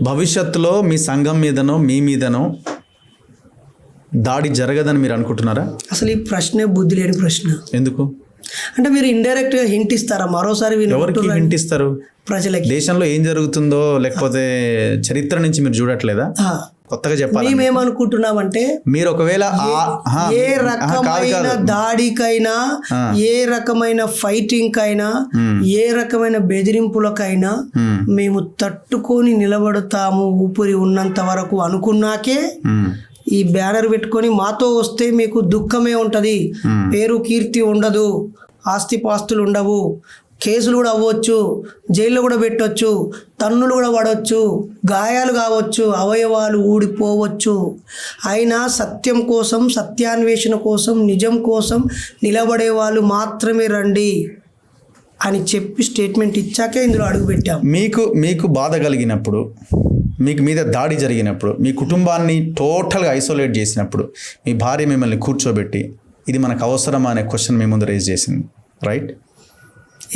భవిష్యత్తులో మీ సంఘం మీదనో మీ మీదనో దాడి జరగదని మీరు అనుకుంటున్నారా? అసలు ఈ ప్రశ్నే బుద్ధి లేని ప్రశ్న. ఎందుకు అంటే మీరు ఇండైరెక్ట్ గా హింట్ ఇస్తారా? మరోసారి ఎవరికి హింట్ ఇస్తారు? ప్రజలకి. దేశంలో ఏం జరుగుతుందో లేకపోతే చరిత్ర నుంచి మీరు చూడట్లేదా? కొత్తగా చెప్పాలి. మేమేమనుకుంటున్నామంటే మీరు ఒకవేళ ఏ రకమైన దాడికైనా, ఏ రకమైన ఫైటింగ్ కైనా, ఏ రకమైన బెదిరింపులకైనా మేము తట్టుకొని నిలబడతాము ఊపిరి ఉన్నంత వరకు అనుకున్నాకే ఈ బ్యానర్ పెట్టుకొని మాతో వస్తే మీకు దుఃఖమే ఉంటది, పేరు కీర్తి ఉండదు, ఆస్తిపాస్తులు ఉండవు, కేసులు కూడా అవ్వచ్చు, జైల్లో కూడా పెట్టవచ్చు, తన్నులు కూడా పడవచ్చు, గాయాలు కావచ్చు, అవయవాలు ఊడిపోవచ్చు. అయినా సత్యం కోసం, సత్యాన్వేషణ కోసం, నిజం కోసం నిలబడే వాళ్ళు మాత్రమే రండి అని చెప్పి స్టేట్మెంట్ ఇచ్చాకే ఇందులో అడుగుపెట్టాం. మీకు బాధ కలిగినప్పుడు, మీకు మీద దాడి జరిగినప్పుడు, మీ కుటుంబాన్ని టోటల్గా ఐసోలేట్ చేసినప్పుడు మీ భార్య మిమ్మల్ని కూర్చోబెట్టి ఇది మనకు అవసరమా అనే క్వశ్చన్ మీ ముందు రేజ్ చేసింది, రైట్?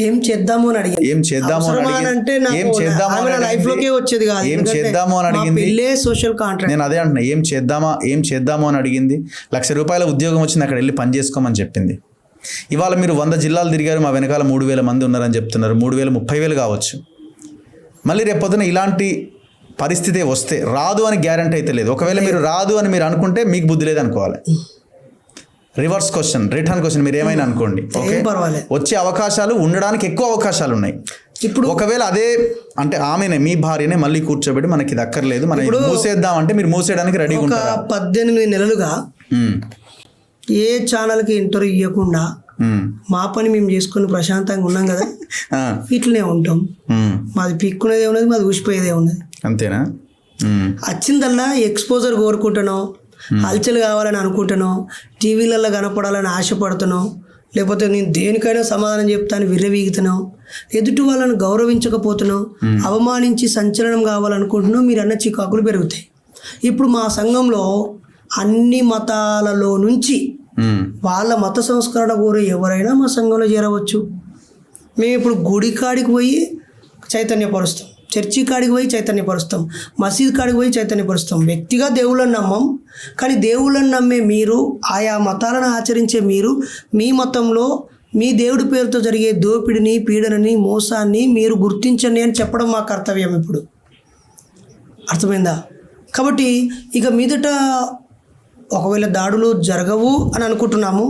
ఏం చేద్దాము అని అడిగింది. ఏం చేద్దాము అని అడిగింది. Social contract. నేను అదే అంటున్నా, ఏం చేద్దాము అని అడిగింది. ₹1,00,000 ఉద్యోగం వచ్చింది, అక్కడ వెళ్ళి పని చేసుకోమని చెప్పింది. ఇవాళ మీరు 100 జిల్లాలు తిరిగారు, మా వెనకాల 3,000 మంది ఉన్నారని చెప్తున్నారు. 3,000 30,000 కావచ్చు. మళ్ళీ రేపొద్దున ఇలాంటి పరిస్థితి వస్తే రాదు అని గ్యారంటీ అయితే లేదు. ఒకవేళ మీరు రాదు అని మీరు అనుకుంటే మీకు బుద్ధి లేదు అనుకోవాలి. రివర్స్ క్వశ్చన్, రిటర్న్ క్వశ్చన్, మీరు ఏమైనా అనుకోండి, ఓకే, వచ్చే అవకాశాలు ఉండడానికి ఎక్కువ అవకాశాలు ఉన్నాయి. ఇప్పుడు ఒకవేళ అదే అంటే ఆమెనే, మీ భార్యనే మళ్ళీ కూర్చోబెట్టి మనకి ఇది అక్కర్లేదు, మనం మూసేద్దాం అంటే మీరు మూసేయడానికి రెడీగా ఉంటారా? 18 నెలలుగా ఏ ఛానల్కి ఇంటర్వ్యూ ఇవ్వకుండా మా పని మేము చేసుకుని ప్రశాంతంగా ఉన్నాం కదా, ఇట్లనే ఉంటాం. మాది పిక్కునేదే ఉన్నది, మాది ఊసిపోయేదే ఉన్నది, అంతేనా? వచ్చిందల్లా ఎక్స్పోజర్ కోరుకుంటానో, హల్చల్ కావాలని అనుకుంటానో, టీవీలలో కనపడాలని ఆశపడుతానో, లేకపోతే నేను దేనికైనా సమాధానం చెప్తాను విర్రవీగుతానో, ఎదుటి వాళ్ళని గౌరవించకపోతున్నావు, అవమానించి సంచలనం కావాలనుకుంటున్నావు, మీరు అన్న చికాకులు పెరుగుతాయి. ఇప్పుడు మా సంఘంలో అన్ని మతాలలో నుంచి వాళ్ళ మత సంస్కరణ కోరే ఎవరైనా మా సంఘంలో చేరవచ్చు. మేము ఇప్పుడు గుడి కాడికి పోయి చైతన్యపరుస్తాం, చర్చి కాడికి పోయి చైతన్యపరుస్తాం, మసీద్ కాడికి పోయి చైతన్యపరుస్తాం. వ్యక్తిగా దేవుళ్ళని నమ్మం, కానీ దేవుళ్ళని నమ్మే మీరు, ఆయా మతాలను ఆచరించే మీరు, మీ మతంలో మీ దేవుడి పేరుతో జరిగే దోపిడిని, పీడనని, మోసాన్ని మీరు గుర్తించండి అని చెప్పడం మా కర్తవ్యం. ఇప్పుడు అర్థమైందా? కాబట్టి ఇక మీదట ఒకవేళ దాడులు జరగవు అని అనుకుంటున్నాము.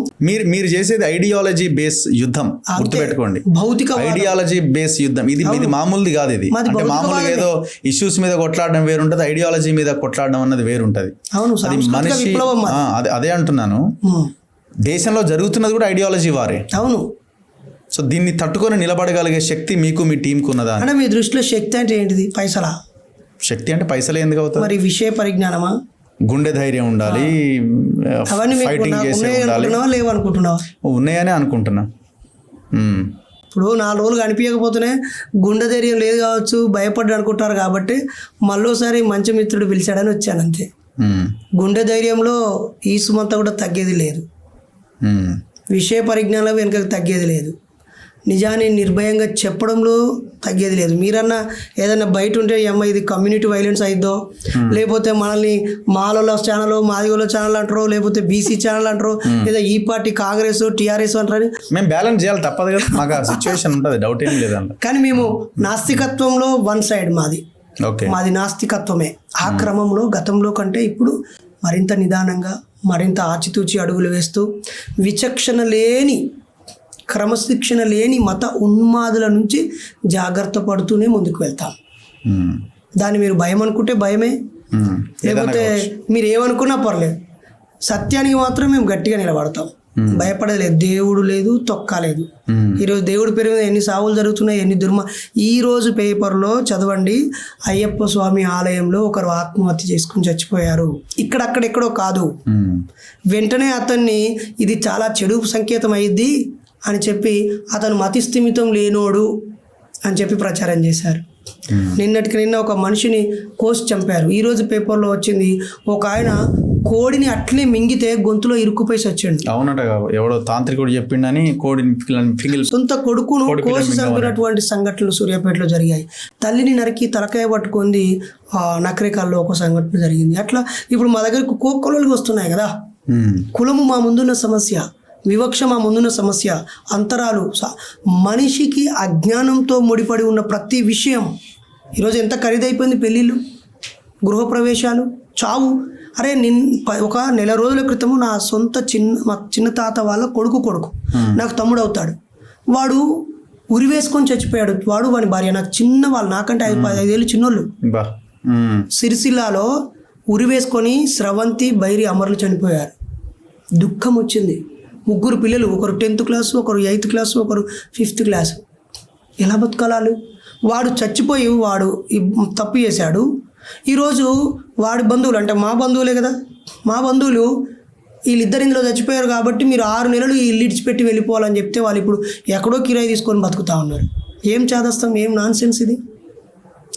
మీరు చేసేది ఐడియాలజీ బేస్ యుద్ధం, గుర్తుపెట్టుకోండి. భౌతిక ఐడియాలజీ బేస్ యుద్ధం. ఇది మామూలుది కాదు. ఇది అంటే మామూలుగా ఏదో ఇష్యూస్ మీద కొట్లాడడం వేరుంటది, ఐడియాలజీ మీద కొట్లాడడం అన్నది వేరుంటది. అది మనిషి, అదే అంటున్నాను. దేశంలో జరుగుతున్నది కూడా ఐడియాలజీ వారే. అవును. సో దీన్ని తట్టుకొని నిలబడగలిగే శక్తి మీకు, మీ టీంకు ఉన్నదా? అంటే మీ దృష్టిలో శక్తి అంటే ఏంటిది? పైసలా? శక్తి అంటే పైసలే ఎందుకు అవుతుంది? మరి విషయ పరిజ్ఞానమా, గుండె ధైర్యం ఉండాలి, ఫైటింగ్ చేసే ఉండాలి. లేవనుకుంటున్నావా? ఉన్నాయని అనుకుంటున్నా. ఇప్పుడు 4 రోజులు కనిపించకపోతేనే గుండె ధైర్యం లేదు కావచ్చు, భయపడ్డా అనుకుంటారు. కాబట్టి మళ్ళోసారి మంచి మిత్రుడు పిలిచాడని వచ్చాను, అంతే. గుండె ధైర్యంలో ఈ సుమంతా కూడా తగ్గేది లేదు, విషయ పరిజ్ఞానంలో వెనుకకు తగ్గేది లేదు, నిజాన్ని నిర్భయంగా చెప్పడంలో తగ్గేది లేదు. మీరన్నా ఏదన్నా బయట ఉంటే అమ్మ ఇది కమ్యూనిటీ వైలెన్స్ అయిద్దో, లేకపోతే మనల్ని మాలలో ఛానల్, మాదిగోలో ఛానల్ అంటారు, లేకపోతే బీసీ ఛానల్ అంటారు, లేదా ఈ పార్టీ కాంగ్రెస్, టీఆర్ఎస్ అంటారు. మేము బ్యాలెన్స్ చేయాలి, తప్పదు కదా, మాకు సిచ్యువేషన్ ఉంటుంది, డౌట్ ఏం లేదంట. కానీ మేము నాస్తికత్వంలో వన్ సైడ్ మాది నాస్తికత్వమే. ఆ క్రమంలో గతంలో కంటే ఇప్పుడు మరింత నిదానంగా, మరింత ఆచితూచి అడుగులు వేస్తూ, విచక్షణ లేని, క్రమశిక్షణ లేని మత ఉన్మాదుల నుంచి జాగ్రత్త పడుతూనే ముందుకు వెళ్తాం. దాన్ని మీరు భయం అనుకుంటే భయమే, లేకపోతే మీరు ఏమనుకున్నా పర్లేదు, సత్యానికి మాత్రం మేము గట్టిగా నిలబడతాం. భయపడేది లేదు, దేవుడు లేదు, తొక్క లేదు. ఈరోజు దేవుడి పేరు మీద ఎన్ని సావులు జరుగుతున్నాయి, ఎన్ని ఈరోజు పేపర్లో చదవండి, అయ్యప్ప స్వామి ఆలయంలో ఒకరు ఆత్మహత్య చేసుకుని చచ్చిపోయారు. అక్కడెక్కడో కాదు, వెంటనే అతన్ని ఇది చాలా చెడు సంకేతం అయ్యిద్ది అని చెప్పి అతను మతిస్థిమితం లేనోడు అని చెప్పి ప్రచారం చేశారు. నిన్న ఒక మనిషిని కోసి చంపారు. ఈరోజు పేపర్లో వచ్చింది, ఒక ఆయన కోడిని అట్లే మింగితే గొంతులో ఇరుక్కుపోయి చచ్చాడు. అవునట, ఎవడో తాంత్రికుడు చెప్పిండని కోడిని పిగిలి సొంత కొడుకును కోడి పిల్లని కోసి చంపినటువంటి సంఘటనలు సూర్యాపేటలో జరిగాయి. తల్లిని నరికి తలకాయ పట్టుకుంది నకరికల్లో ఒక సంఘటన జరిగింది. అట్లా ఇప్పుడు మా దగ్గరకు కోకొలలు వస్తున్నాయి కదా. కులము మా ముందున్న సమస్య, వివక్ష మా ముందున్న సమస్య, అంతరాలు, మనిషికి అజ్ఞానంతో ముడిపడి ఉన్న ప్రతి విషయం. ఈరోజు ఎంత ఖరీదైపోయింది పెళ్ళిళ్ళు, గృహప్రవేశాలు, చావు. అరే ఒక నెల రోజుల క్రితము నా సొంత మా చిన్న తాత వాళ్ళ కొడుకు నాకు తమ్ముడు అవుతాడు. వాడు ఉరివేసుకొని చచ్చిపోయాడు. వాడు వాని భార్య, నాకు చిన్న వాళ్ళు, నాకంటే 5 ఏళ్ళు చిన్నోళ్ళు. సిరిసిల్లాలో ఉరివేసుకొని స్రవంతి, బైరి అమరులు చనిపోయారు. దుఃఖం వచ్చింది. 3 పిల్లలు, ఒకరు 10th క్లాసు, ఒకరు 8th క్లాసు, ఒకరు 5th క్లాసు. ఎలా బతకాలి? వాడు చచ్చిపోయి వాడు తప్పు చేశాడు. ఈరోజు వాడి బంధువులు, అంటే మా బంధువులే కదా, మా బంధువులు వీళ్ళిద్దరు ఇందులో చచ్చిపోయారు కాబట్టి మీరు 6 నెలలు ఈ ఇల్లు ఇడిచిపెట్టి వెళ్ళిపోవాలని చెప్తే వాళ్ళు ఇప్పుడు ఎక్కడో కిరాయి తీసుకొని బతుకుతా ఉన్నారు. ఏం చేదస్తాం, ఏం నాన్ సెన్స్ ఇది?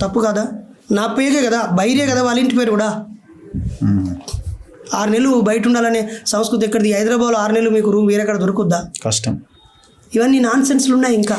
తప్పు కదా. నా పేరే కదా, బైరే కదా వాళ్ళ ఇంటి పేరు కూడా. 6 నెలలు బయట ఉండాలనే సంస్కృతి ఎక్కడిది? హైదరాబాద్లో 6 నెలలు మీకు రూమ్ వేరే ఎక్కడ దొరుకుద్దా? కష్టం. ఇవన్నీ నాన్ సెన్స్లు ఉన్నాయి. ఇంకా